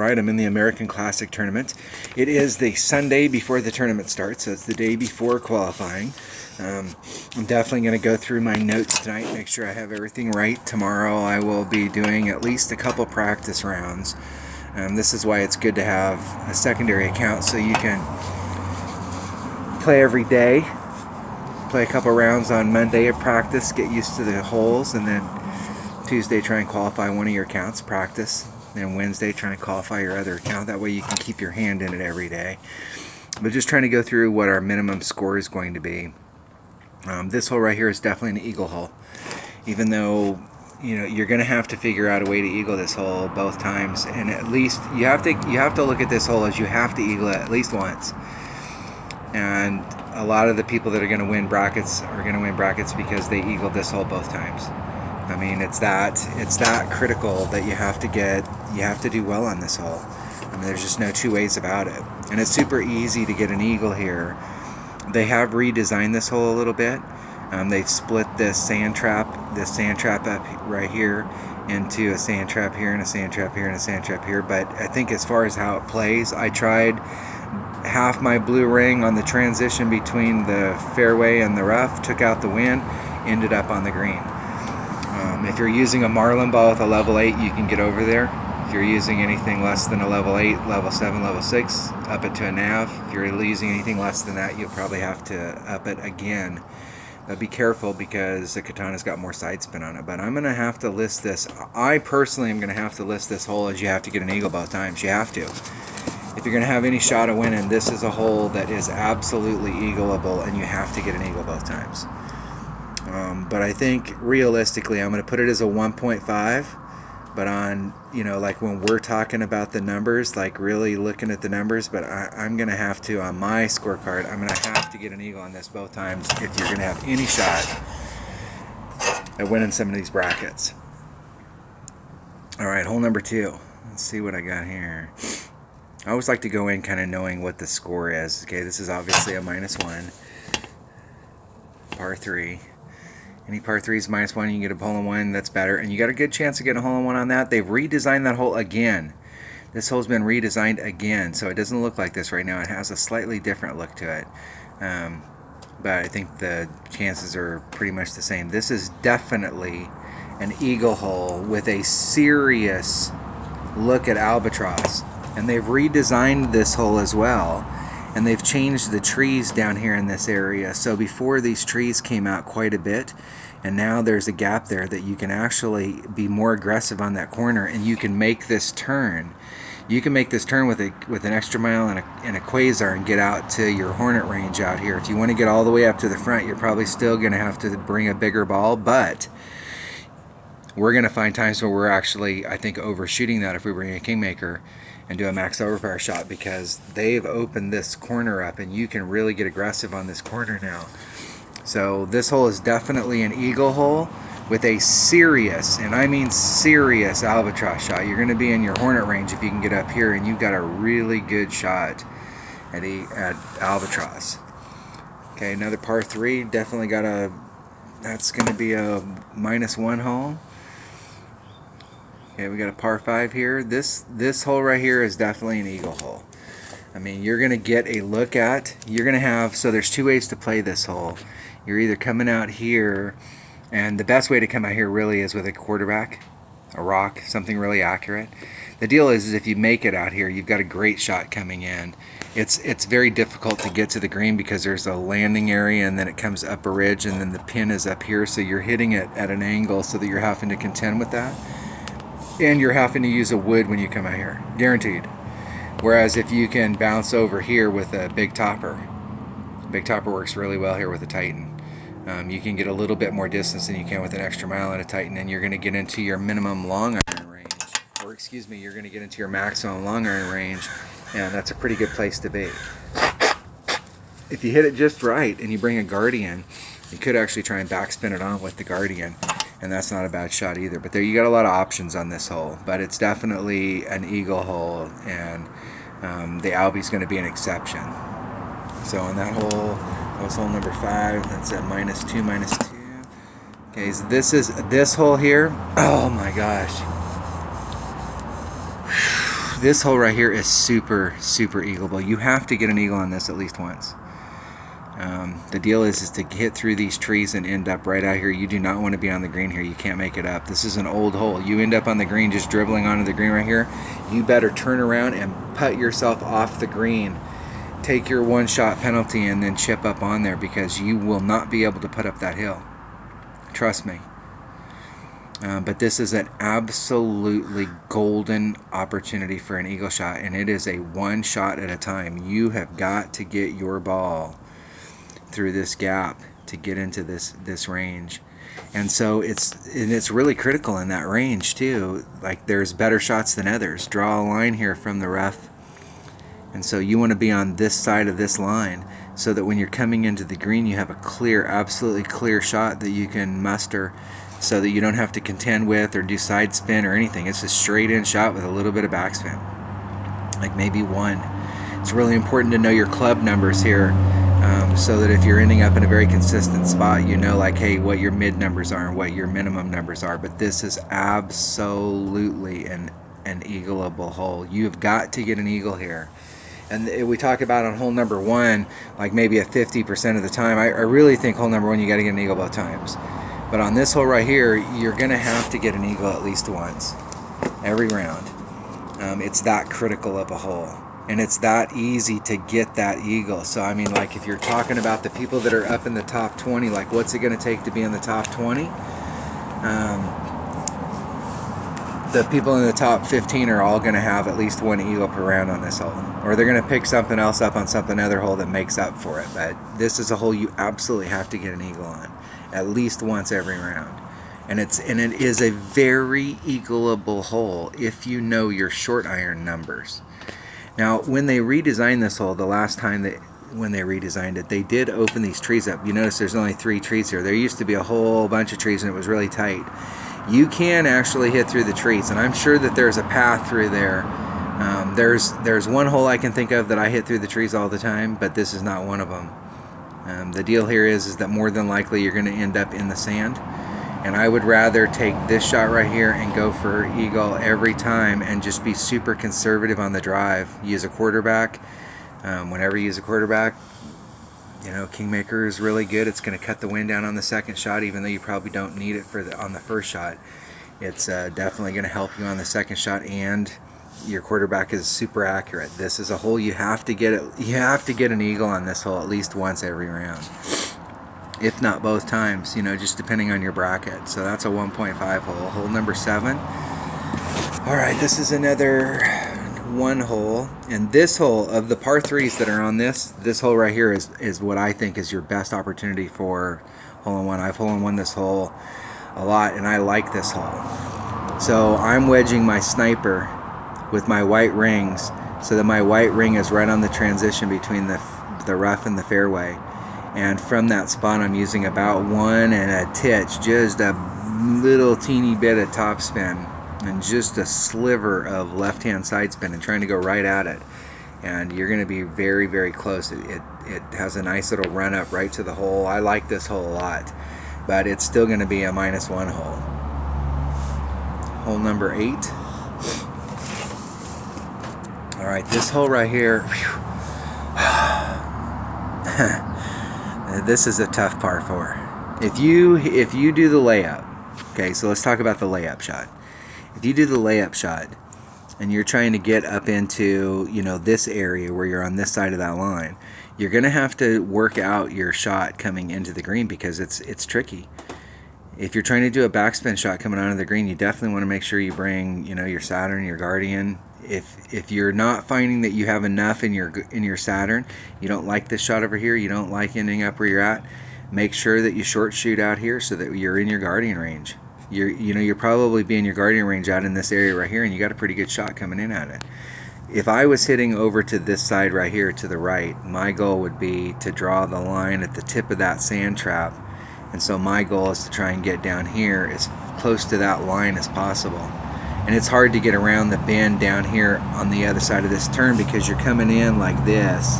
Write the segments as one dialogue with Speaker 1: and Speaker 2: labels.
Speaker 1: Alright, I'm in the American Classic tournament. It is the Sunday before the tournament starts, so it's the day before qualifying. I'm definitely going to go through my notes tonight, make sure I have everything right. Tomorrow I will be doing at least a couple practice rounds. This is why it's good to have a secondary account, so you can play every day. Play a couple rounds on Monday at practice, get used to the holes, and then Tuesday try and qualify one of your accounts, practice. Then Wednesday try and qualify your other account. That way you can keep your hand in it every day. But just trying to go through what our minimum score is going to be. This hole right here is definitely an eagle hole. Even though you're going to have to figure out a way to eagle this hole both times, and at least you have to look at this hole as you have to eagle it at least once. And a lot of the people that are going to win brackets are going to win brackets because they eagled this hole both times. I mean, it's that critical that you have to do well on this hole. I mean, there's just no two ways about it. And it's super easy to get an eagle here. They have redesigned this hole a little bit. They've split this sand trap up right here into a sand trap here and a sand trap here and a sand trap here. But I think as far as how it plays, I tried half my blue ring on the transition between the fairway and the rough, took out the wind, ended up on the green. If you're using a marlin ball with a level 8, you can get over there. If you're using anything less than a level 8, level 7, level 6, up it to a nav. If you're using anything less than that, you'll probably have to up it again. But be careful because the katana's got more side spin on it. But I'm going to have to list this. I personally am going to have to list this hole as you have to get an eagle both times. You have to. If you're going to have any shot of winning, this is a hole that is absolutely eagleable, and you have to get an eagle both times. But I think realistically I'm going to put it as a 1.5, but on, like when we're talking about the numbers, like really looking at the numbers, but I'm going to have to, on my scorecard, I'm going to have to get an eagle on this both times if you're going to have any shot at winning some of these brackets. Alright, hole number 2. Let's see what I got here. I always like to go in kind of knowing what the score is. Okay, this is obviously a -1. Par 3. Any par 3 is -1, you can get a hole-in-one, that's better. And you got a good chance of getting a hole-in-one on that. They've redesigned that hole again. This hole's been redesigned again, so it doesn't look like this right now. It has a slightly different look to it. But I think the chances are pretty much the same. This is definitely an eagle hole with a serious look at albatross. And they've redesigned this hole as well. And they've changed the trees down here in this area. So before, these trees came out quite a bit, and now there's a gap there that you can actually be more aggressive on that corner, and you can make this turn. You can make this turn with an extra mile and a quasar and get out to your hornet range out here. If you want to get all the way up to the front, you're probably still going to have to bring a bigger ball, but we're going to find times where we're actually, I think, overshooting that if we bring a Kingmaker and do a max overpower shot, because they've opened this corner up and you can really get aggressive on this corner now. So this hole is definitely an eagle hole with a serious, and I mean serious, albatross shot. You're going to be in your hornet range if you can get up here, and you've got a really good shot at albatross. Okay, another par 3, definitely got that's going to be a -1 hole. Okay, we got a par 5 here. This hole right here is definitely an eagle hole. I mean, you're going to get a look at, so there's 2 ways to play this hole. You're either coming out here, and the best way to come out here really is with a quarterback, a rock, something really accurate. The deal is if you make it out here, you've got a great shot coming in. It's very difficult to get to the green because there's a landing area, and then it comes up a ridge, and then the pin is up here, so you're hitting it at an angle so that you're having to contend with that. And you're having to use a wood when you come out here, guaranteed. Whereas if you can bounce over here with a big topper works really well here with a Titan. You can get a little bit more distance than you can with an extra mile and a Titan, and you're going to get into your minimum long iron range, or excuse me, you're going to get into your maximum long iron range, and that's a pretty good place to be. If you hit it just right and you bring a Guardian, you could actually try and backspin it on with the Guardian. And that's not a bad shot either. But there, you got a lot of options on this hole. But it's definitely an eagle hole, and the Albie's going to be an exception. So on that hole, that was hole number 5. That's at -2, -2. Okay, so this hole here. Oh my gosh. This hole right here is super eagleable. You have to get an eagle on this at least once. The deal is to hit through these trees and end up right out here. You do not want to be on the green here. You can't make it up. This is an old hole. You end up on the green just dribbling onto the green right here. You better turn around and putt yourself off the green. Take your one-shot penalty and then chip up on there, because you will not be able to put up that hill. Trust me. But this is an absolutely golden opportunity for an eagle shot, and it is a one shot at a time. You have got to get your ball through this gap to get into this range. And so it's really critical in that range too. Like, there's better shots than others. Draw a line here from the rough, and so you want to be on this side of this line, so that when you're coming into the green, you have a clear, absolutely clear shot that you can muster, so that you don't have to contend with or do side spin or anything. It's a straight in shot with a little bit of backspin, like maybe one. It's really important to know your club numbers here, so that if you're ending up in a very consistent spot, you know, like, hey, what your mid numbers are and what your minimum numbers are. But this is absolutely an eagleable hole. You've got to get an eagle here. And we talk about on hole number one, like maybe at 50% of the time. I really think hole number one, you got to get an eagle both times. But on this hole right here, you're going to have to get an eagle at least once every round. It's that critical of a hole. And it's that easy to get that eagle. So, I mean, like, if you're talking about the people that are up in the top 20, like, what's it going to take to be in the top 20? The people in the top 15 are all going to have at least one eagle per round on this hole. Or they're going to pick something else up on something other hole that makes up for it. But this is a hole you absolutely have to get an eagle on at least once every round. And it is a very eagleable hole if you know your short iron numbers. Now, when they redesigned this hole, the last time when they redesigned it, they did open these trees up. You notice there's only 3 trees here. There used to be a whole bunch of trees, and it was really tight. You can actually hit through the trees, and I'm sure that there's a path through there. There's one hole I can think of that I hit through the trees all the time, but this is not one of them. The deal here is that more than likely you're going to end up in the sand. And I would rather take this shot right here and go for eagle every time and just be super conservative on the drive. Use a quarterback. Whenever you use a quarterback, you know, Kingmaker is really good. It's going to cut the wind down on the second shot, even though you probably don't need it on the first shot. It's definitely going to help you on the second shot, and your quarterback is super accurate. This is a hole you have to get you have to get an eagle on this hole at least once every round, if not both times, you know, just depending on your bracket. So that's a 1.5 hole. Hole number 7. All right, this is another one hole, and this hole, of the par 3s that are on this hole right here is what I think is your best opportunity for hole-in-one. I've hole-in-one this hole a lot, and I like this hole. So I'm wedging my sniper with my white rings, so that my white ring is right on the transition between the rough and the fairway. And from that spot, I'm using about 1 and a titch, just a little teeny bit of topspin and just a sliver of left-hand side spin, and trying to go right at it. And you're going to be very, very close. It has a nice little run up right to the hole. I like this hole a lot, but it's still going to be a -1 hole. Hole number 8. All right, this hole right here. This is a tough par 4. If you do the layup, okay, so let's talk about the layup shot. If you do the layup shot and you're trying to get up into, you know, this area where you're on this side of that line, you're going to have to work out your shot coming into the green, because it's tricky. If you're trying to do a backspin shot coming onto the green, you definitely want to make sure you bring, you know, your Saturn, your Guardian. If you're not finding that you have enough in your Saturn, you don't like this shot over here, you don't like ending up where you're at, make sure that you short shoot out here so that you're in your Guardian range. You're probably be in your Guardian range out in this area right here, and you got a pretty good shot coming in at it. If I was hitting over to this side right here to the right, my goal would be to draw the line at the tip of that sand trap, and so my goal is to try and get down here as close to that line as possible. And it's hard to get around the bend down here on the other side of this turn, because you're coming in like this,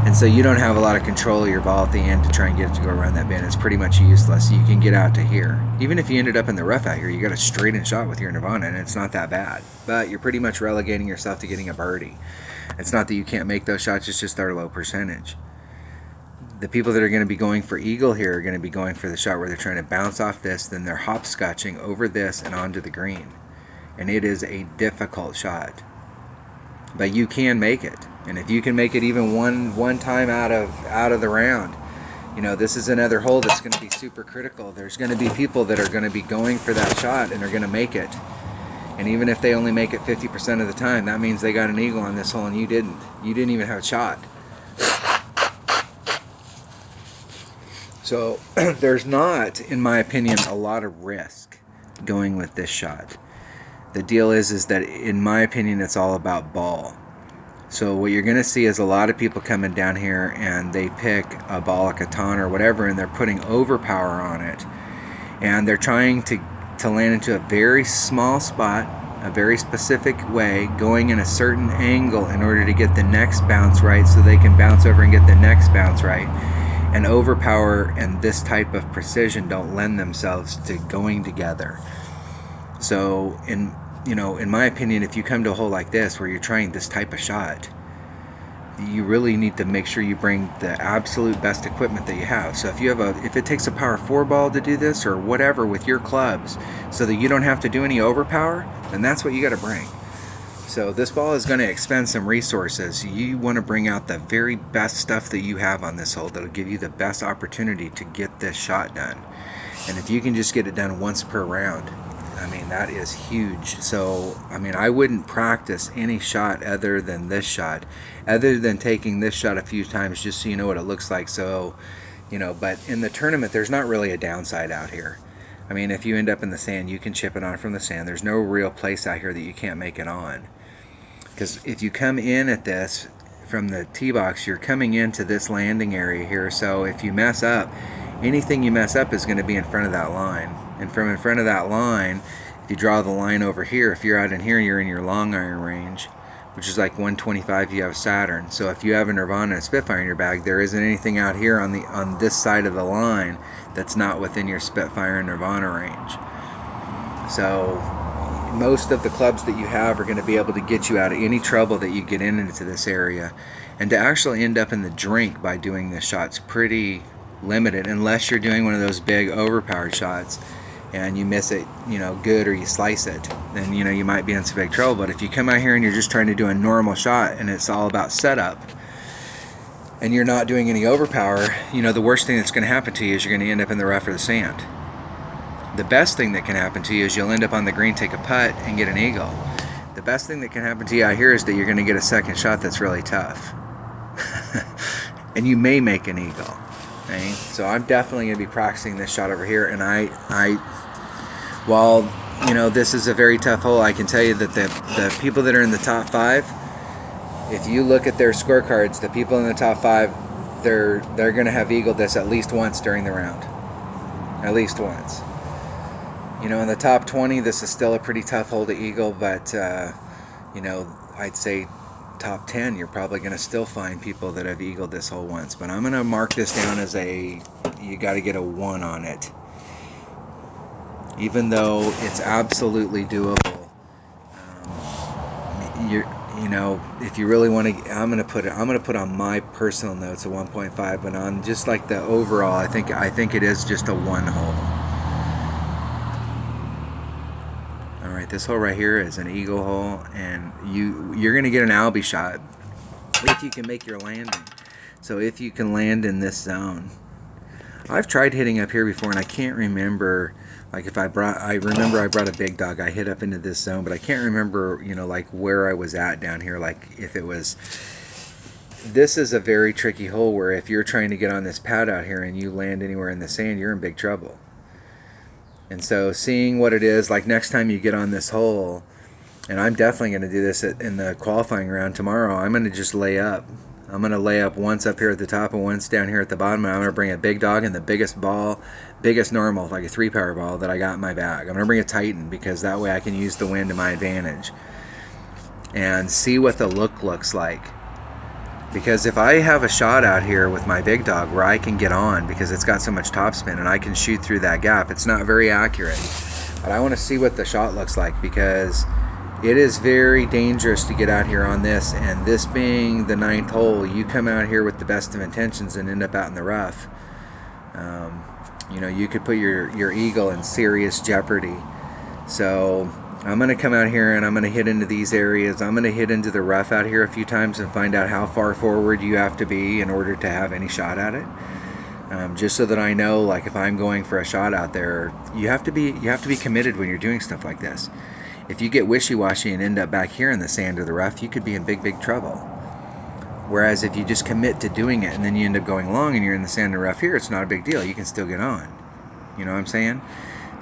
Speaker 1: And so you don't have a lot of control of your ball at the end to try and get it to go around that bend. It's pretty much useless. You can get out to here. Even if you ended up in the rough out here, you got a straight-in shot with your Nirvana, and it's not that bad. But you're pretty much relegating yourself to getting a birdie. It's not that you can't make those shots, it's just they're low percentage. The people that are going to be going for eagle here are going to be going for the shot where they're trying to bounce off this, then they're hopscotching over this and onto the green. And it is a difficult shot. But you can make it. And if you can make it even one time out of the round, you know, this is another hole that's going to be super critical. There's going to be people that are going to be going for that shot and are going to make it. And even if they only make it 50% of the time, that means they got an eagle on this hole and you didn't. You didn't even have a shot. So there's not, in my opinion, a lot of risk going with this shot. The deal is that, in my opinion, it's all about ball. So what you're going to see is a lot of people coming down here and they pick a ball like a ton or whatever, and they're putting overpower on it. And they're trying to land into a very small spot, a very specific way, going in a certain angle in order to get the next bounce right so they can bounce over and get the next bounce right. And overpower and this type of precision don't lend themselves to going together. So in my opinion, if you come to a hole like this where you're trying this type of shot, you really need to make sure you bring the absolute best equipment that you have. So if it takes a power 4 ball to do this or whatever with your clubs so that you don't have to do any overpower, then that's what you got to bring. So this ball is going to expend some resources. You want to bring out the very best stuff that you have on this hole that'll give you the best opportunity to get this shot done. And if you can just get it done once per round, I mean, that is huge. So, I mean, I wouldn't practice any shot other than this shot, other than taking this shot a few times just so you know what it looks like. So, but in the tournament, there's not really a downside out here. I mean, if you end up in the sand, you can chip it on from the sand. There's no real place out here that you can't make it on. Because if you come in at this from the tee box, you're coming into this landing area here. So if you mess up, anything you mess up is going to be in front of that line. And from in front of that line, if you draw the line over here, if you're out in here, you're in your long iron range, which is like 125 if you have a Saturn. So if you have a Nirvana and a Spitfire in your bag, there isn't anything out here on this side of the line that's not within your Spitfire and Nirvana range. So most of the clubs that you have are going to be able to get you out of any trouble that you get into this area. And to actually end up in the drink by doing this shot's pretty limited, unless you're doing one of those big overpowered shots and you miss it, good, or you slice it, then, you might be in some big trouble. But if you come out here and you're just trying to do a normal shot and it's all about setup and you're not doing any overpower, the worst thing that's going to happen to you is you're going to end up in the rough or the sand. The best thing that can happen to you is you'll end up on the green, take a putt, and get an eagle. The best thing that can happen to you out here is that you're going to get a second shot that's really tough. And you may make an eagle. Okay? So I'm definitely going to be practicing this shot over here. And while, this is a very tough hole, I can tell you that the people that are in the top 5, if you look at their scorecards, the people in the top 5, they're going to have eagled this at least once during the round. At least once. In the top 20, this is still a pretty tough hole to eagle, but, I'd say top 10, you're probably going to still find people that have eagled this hole once. But I'm going to mark this down as you got to get a 1 on it. Even though it's absolutely doable. If you really want to, I'm going to put on my personal notes a 1.5, but on just like the overall, I think it is just a 1 hole. This hole right here is an eagle hole, and you're going to get an Albie shot if you can make your landing. So if you can land in this zone. I've tried hitting up here before, and I can't remember, like I remember I brought a big dog, I hit up into this zone, but I can't remember, like where I was at down here, like if it was, this is a very tricky hole where if you're trying to get on this pad out here and you land anywhere in the sand, you're in big trouble. And so seeing what it is, like next time you get on this hole, and I'm definitely going to do this in the qualifying round tomorrow, I'm going to just lay up. I'm going to lay up once up here at the top and once down here at the bottom, and I'm going to bring a big dog and the biggest ball, biggest normal, like a 3-power ball that I got in my bag. I'm going to bring a Titan because that way I can use the wind to my advantage and see what the look looks like. Because if I have a shot out here with my big dog where I can get on because it's got so much topspin and I can shoot through that gap, it's not very accurate. But I want to see what the shot looks like, because it is very dangerous to get out here on this, and this being the 9th hole, you come out here with the best of intentions and end up out in the rough. You know, you could put your eagle in serious jeopardy. So I'm going to come out here and I'm going to hit into these areas. I'm going to hit into the rough out here a few times and find out how far forward you have to be in order to have any shot at it. Just so that I know, like, if I'm going for a shot out there, you have to be committed when you're doing stuff like this. If you get wishy-washy and end up back here in the sand or the rough, you could be in big trouble. Whereas if you just commit to doing it and then you end up going long and you're in the sand and rough here, it's not a big deal. You can still get on. You know what I'm saying?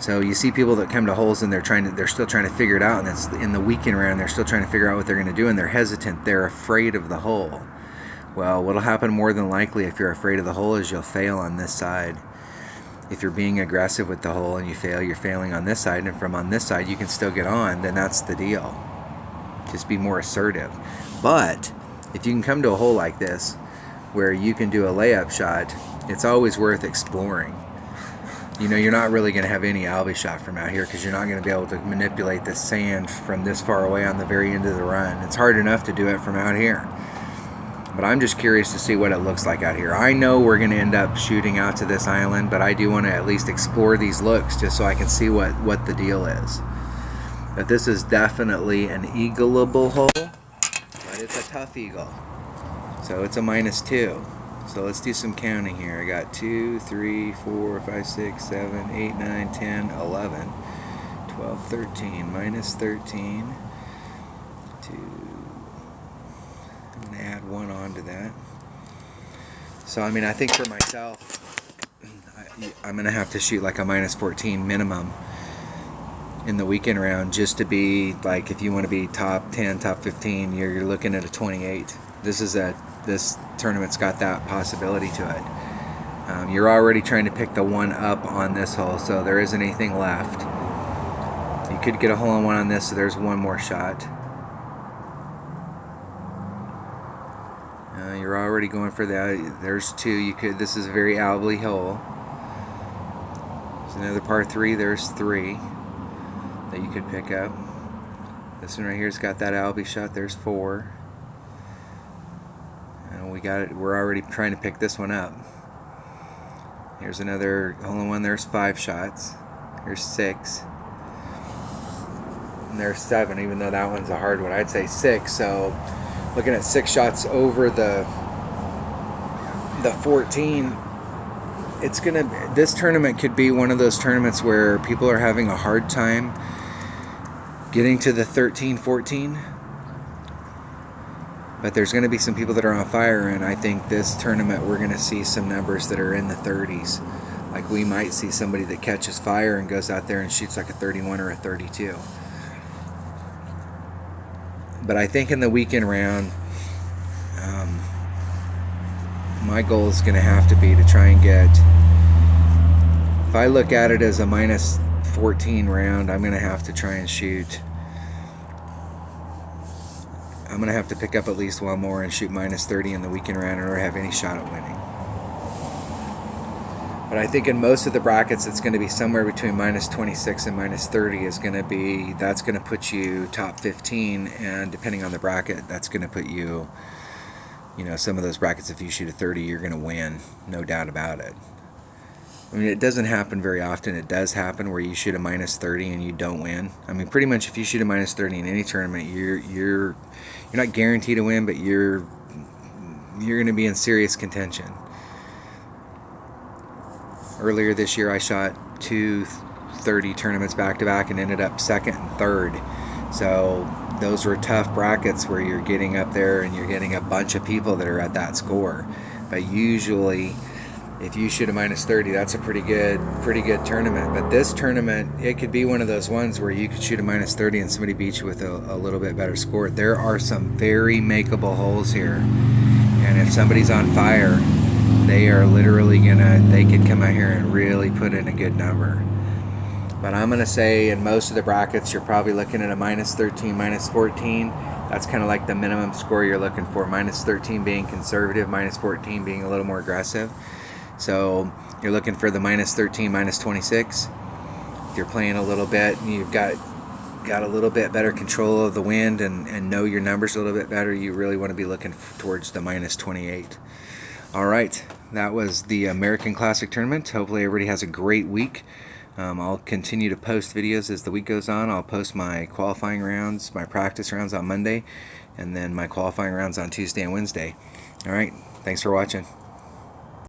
Speaker 1: So you see people that come to holes and they're still trying to figure it out, and it's in the weekend round, they're still trying to figure out what they're going to do, and they're hesitant. They're afraid of the hole. Well, what'll happen more than likely if you're afraid of the hole is you'll fail on this side. If you're being aggressive with the hole and you fail, you're failing on this side, and from on this side you can still get on, then that's the deal. Just be more assertive. But if you can come to a hole like this where you can do a layup shot, it's always worth exploring. You know, you're not really going to have any albie shot from out here because you're not going to be able to manipulate the sand from this far away on the very end of the run. It's hard enough to do it from out here. But I'm just curious to see what it looks like out here. I know we're going to end up shooting out to this island, but I do want to at least explore these looks just so I can see what the deal is. But this is definitely an eagleable hole, but it's a tough eagle. So it's a -2. So let's do some counting here. I got 2, 3, 4, 5, 6, 7, 8, 9, 10, 11, 12, 13, -13. 2. I'm going to add 1 on to that. So, I mean, I think for myself, I'm going to have to shoot like a -14 minimum in the weekend round just to be, like, if you want to be top 10, top 15, you're looking at a 28. This tournament's got that possibility to it. You're already trying to pick the one up on this hole, so there isn't anything left. You could get a hole-in-one on this, so there's one more shot. You're already going for that. There's 2. This is a very albly hole. There's another par 3. There's 3 that you could pick up. This one right here's got that albie shot. There's 4. And we got it. We're already trying to pick this one up. Here's another hole-in-one. There's 5 shots. Here's 6. And there's 7, even though that one's a hard one. I'd say 6. So looking at 6 shots over the 14, this tournament could be one of those tournaments where people are having a hard time getting to the 13, 14. But there's going to be some people that are on fire, and I think this tournament we're going to see some numbers that are in the 30s. Like, we might see somebody that catches fire and goes out there and shoots like a 31 or a 32. But I think in the weekend round, my goal is going to have to be to try and get, if I look at it as a -14 round, I'm going to have to try and shoot. I'm going to have to pick up at least 1 more and shoot -30 in the weekend round in order to have any shot at winning. But I think in most of the brackets, it's going to be somewhere between -26 and -30 is going to be, that's going to put you top 15, and depending on the bracket, that's going to put you, you know, some of those brackets, if you shoot a 30, you're going to win, no doubt about it. I mean, it doesn't happen very often. It does happen where you shoot a -30 and you don't win. I mean, pretty much if you shoot a -30 in any tournament, you're not guaranteed to win, but you're going to be in serious contention. Earlier this year, I shot 2 30 tournaments back-to-back and ended up 2nd and 3rd. So those were tough brackets where you're getting up there and you're getting a bunch of people that are at that score. But usually, if you shoot a -30, that's a pretty good tournament. But this tournament, it could be one of those ones where you could shoot a -30 and somebody beats you with a little bit better score. There are some very makeable holes here, and if somebody's on fire, they are literally they could come out here and really put in a good number. But I'm gonna say in most of the brackets, you're probably looking at a -13, -14. That's kind of like the minimum score you're looking for. Minus 13 being conservative, minus 14 being a little more aggressive. So you're looking for the minus 13, minus 26. If you're playing a little bit and you've got a little bit better control of the wind and know your numbers a little bit better, you really want to be looking towards the minus 28. All right, that was the American Classic Tournament. Hopefully everybody has a great week. I'll continue to post videos as the week goes on. I'll post my qualifying rounds, my practice rounds on Monday, and then my qualifying rounds on Tuesday and Wednesday. All right, thanks for watching.